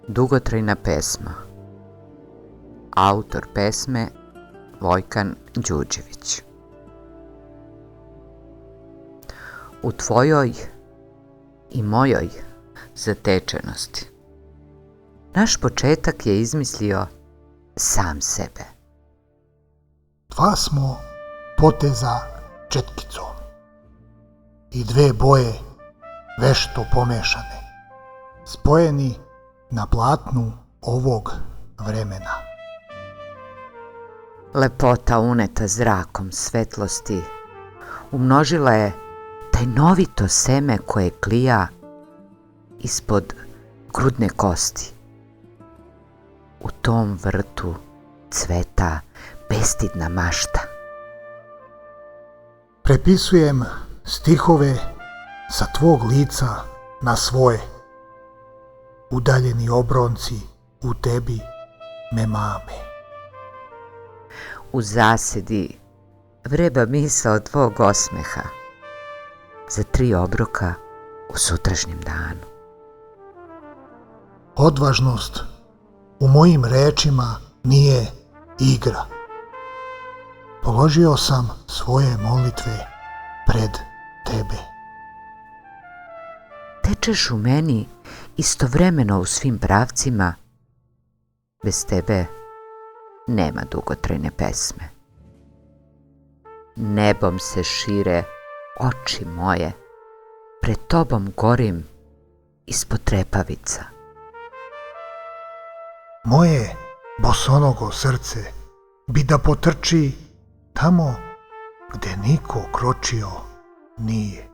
Dugotrajna pesma. Autor pesme Vojkan Đurđević. U tvojoj i mojoj zatečenosti naš početak je izmislio sam sebe. Dva smo poteza četkicom i dve boje vešto pomešane, spojeni na platnu ovog vremena. Lepota uneta zrakom svetlosti umnožila je tajnovito seme koje klija ispod grudne kosti. U tom vrtu cveta bestidna mašta. Prepisujem stihove sa tvog lica na svoje. Udaljeni obronci u tebi me mame. U zasedi vreba misao tvog osmeha za 3 obroka u sutrašnjem danu. Odvažnost u mojim rečima nije igra. Položio sam svoje molitve pred tebe. Tečeš u meni istovremeno u svim pravcima. Bez tebe nema dugotrajne pesme. Nebom se šire oči moje, pred tobom gorim ispod trepavica. Moje bosonogo srce bi da potrči tamo gde niko kročio nije.